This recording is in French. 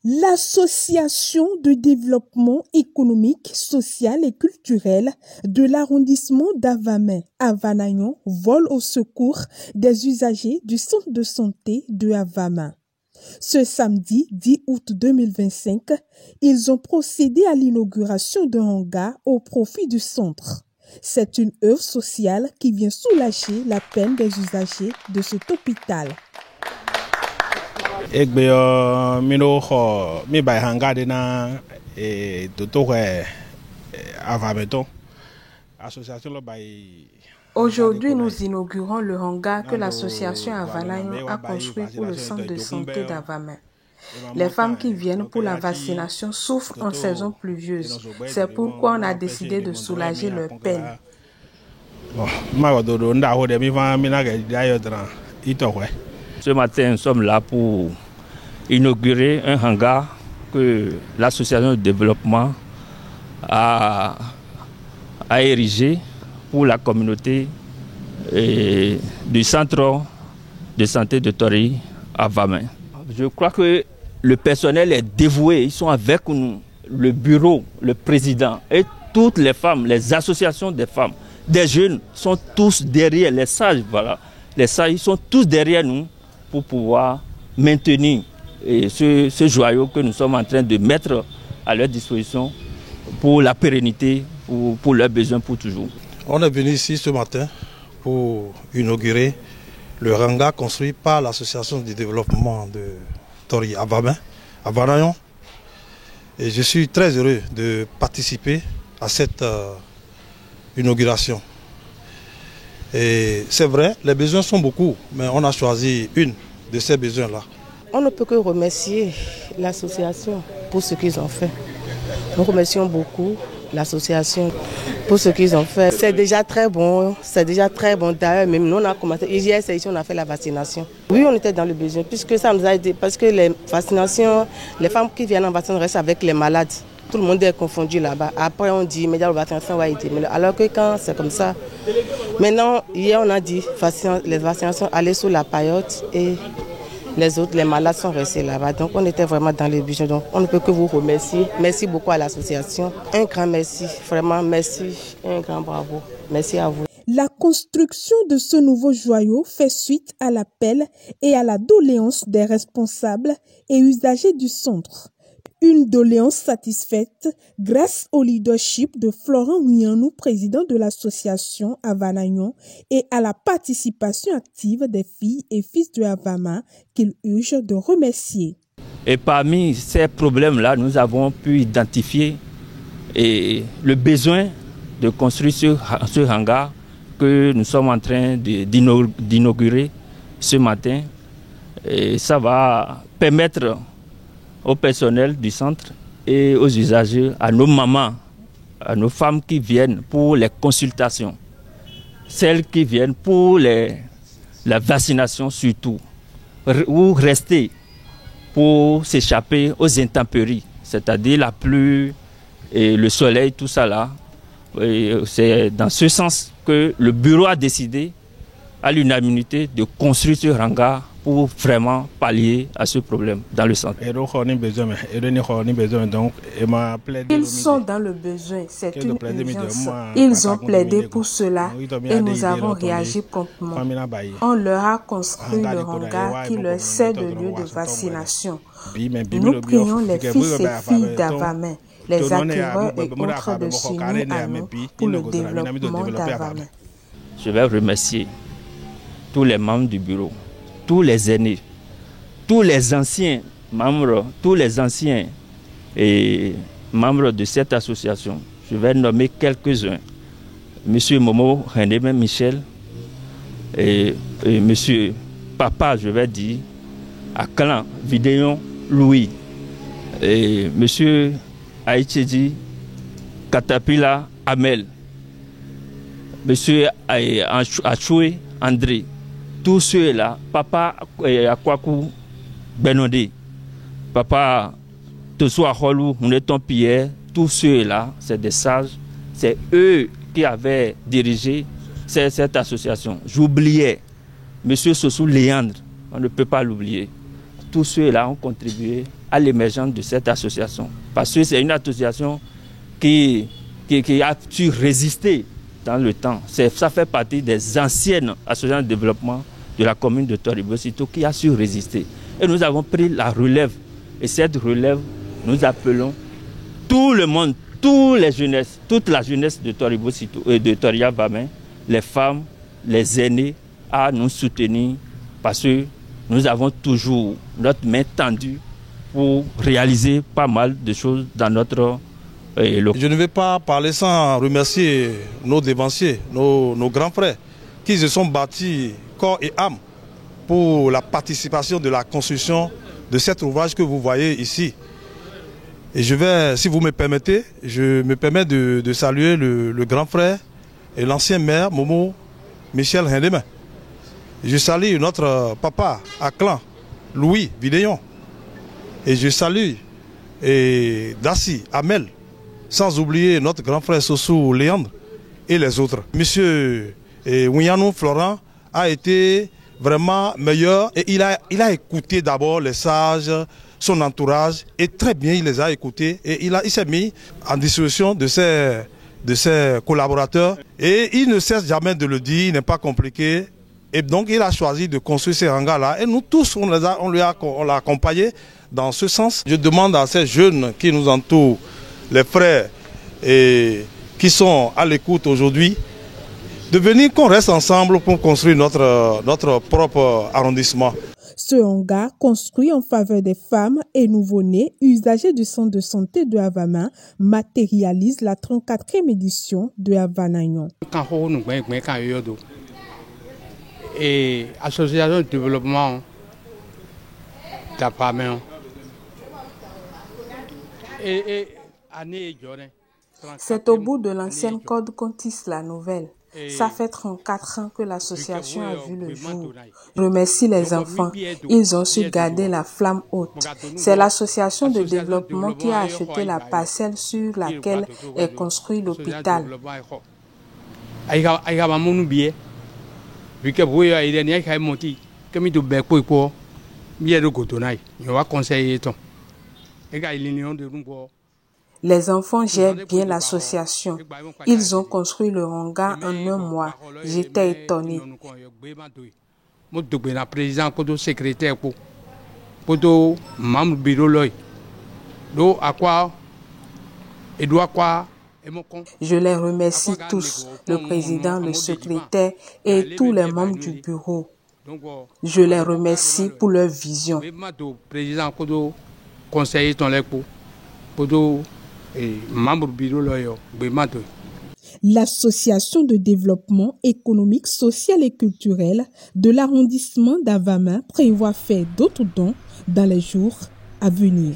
L'Association de développement économique, social et culturel de l'arrondissement d'Avamay à Vanayon vole au secours des usagers du centre de santé de Avamay. Ce samedi 10 août 2025, ils ont procédé à l'inauguration d'un hangar au profit du centre. C'est une œuvre sociale qui vient soulager la peine des usagers de cet hôpital. Aujourd'hui, nous inaugurons le hangar que l'association Avanayon a construit pour le centre de santé d'Avamay. Les femmes qui viennent pour la vaccination souffrent en saison pluvieuse. C'est pourquoi on a décidé de soulager leur peine. Ce matin, nous sommes là pour inaugurer un hangar que l'association de développement a érigé pour la communauté du centre de santé de Tori à Avamay. Je crois que le personnel est dévoué, ils sont avec nous, le bureau, le président et toutes les femmes, les associations des femmes, des jeunes sont tous derrière, les sages, voilà. Les sages, ils sont tous derrière nous pour pouvoir maintenir ce joyau que nous sommes en train de mettre à leur disposition pour la pérennité, pour leurs besoins pour toujours. On est venu ici ce matin pour inaugurer le hangar construit par l'association de développement de Tori Avamay, à Vanayon. Et je suis très heureux de participer à cette inauguration. Et c'est vrai, les besoins sont beaucoup, mais on a choisi une de ces besoins-là. On ne peut que remercier l'association pour ce qu'ils ont fait. Nous remercions beaucoup l'association pour ce qu'ils ont fait. C'est déjà très bon, D'ailleurs, même nous, on a commencé, hier, ici, on a fait la vaccination. Oui, on était dans le besoin, puisque ça nous a aidé, parce que les vaccinations, les femmes qui viennent en vaccination restent avec les malades. Tout le monde est confondu là-bas. Après, on dit, mais la vaccination va aider. Alors que quand c'est comme ça, maintenant, hier, on a dit, les vaccinations allaient sous la paillote et les autres, les malades sont restés là-bas. Donc, on était vraiment dans les budgets. Donc, on ne peut que vous remercier. Merci beaucoup à l'association. Un grand merci. Vraiment, merci. Un grand bravo. Merci à vous. La construction de ce nouveau joyau fait suite à l'appel et à la doléance des responsables et usagers du centre. Une doléance satisfaite grâce au leadership de Florent Ouyanou, président de l'association à Vanayon, et à la participation active des filles et fils de Avamay qu'il urge de remercier. Et parmi ces problèmes-là, nous avons pu identifier le besoin de construire ce hangar que nous sommes en train d'inaugurer ce matin. Et ça va permettre au personnel du centre et aux usagers, à nos mamans, à nos femmes qui viennent pour les consultations, celles qui viennent pour la vaccination surtout, ou rester pour s'échapper aux intempéries, c'est-à-dire la pluie et le soleil, tout ça là. C'est dans ce sens que le bureau a décidé à l'unanimité de construire ce hangar pour vraiment pallier à ce problème dans le centre. Ils sont dans le besoin, c'est une urgence. Ils ont plaidé pour cela et nous avons réagi promptement. On leur a construit le hangar qui leur sert de lieu de vaccination. Nous prions les fils et filles d'Avamay, les acquéreurs et autres de s'unir à nous pour le développement d'Avamay. Je vais remercier tous les membres du bureau, tous les aînés, tous les anciens membres, et membres de cette association. Je vais nommer quelques-uns. Monsieur Momo René Michel et Monsieur Papa, je vais dire, Aklan Vidéon Louis et Monsieur Aïtchedi Katapila Amel, Monsieur Achoué André. Tous ceux-là, Papa Akwaku Benodé, Papa Tosoa Holou, Mouneton Pierre, tous ceux-là, c'est des sages, c'est eux qui avaient dirigé cette association. J'oubliais M. Sossou Léandre, on ne peut pas l'oublier. tous ceux-là ont contribué à l'émergence de cette association. Parce que c'est une association qui a su résister dans le temps. Ça fait partie des anciennes associations de développement de la commune de Toribo-Sito qui a su résister. Et nous avons pris la relève. Et cette relève, nous appelons tout le monde, toute la jeunesse de Toribo-Sito et de Toria-Vamin, les femmes, les aînés, à nous soutenir parce que nous avons toujours notre main tendue pour réaliser pas mal de choses dans notre local. Je ne vais pas parler sans remercier nos dévanciers, nos grands frères, qui se sont battus corps et âme pour la participation de la construction de cet ouvrage que vous voyez ici. Et je vais, si vous me permettez, je me permets de saluer le grand frère et l'ancien maire Momo Michel Hindema. Je salue notre papa à Clan, Louis Vidéon. Et je salue Dassi, Amel, sans oublier notre grand frère Sossou Léandre et les autres. Monsieur Ouyanou Florent a été vraiment meilleur et il a écouté d'abord les sages, son entourage, et très bien il les a écoutés et il s'est mis en disposition de ses collaborateurs. Et il ne cesse jamais de le dire, il n'est pas compliqué. Et donc il a choisi de construire ces hangars-là. Et nous tous, on l'a accompagné dans ce sens. Je demande à ces jeunes qui nous entourent, les frères et qui sont à l'écoute aujourd'hui, de venir qu'on reste ensemble pour construire notre propre arrondissement. Ce hangar, construit en faveur des femmes et nouveau-nés usagers du centre de santé de Havama, matérialise la 34e édition de Havanayon. Et association de développement d'Havanayon. C'est au bout de l'ancienne code qu'on tisse la nouvelle. Ça fait 34 ans que l'association a vu le jour. Je remercie les enfants. Ils ont su garder la flamme haute. C'est l'association de développement qui a acheté la parcelle sur laquelle est construit l'hôpital. Les enfants gèrent bien l'association. Ils ont construit le hangar en 1 mois. J'étais étonné. Je les remercie tous, le président, le secrétaire et tous les membres du bureau. Je les remercie pour leur vision. L'association de développement économique, social et culturel de l'arrondissement d'Havama prévoit faire d'autres dons dans les jours à venir.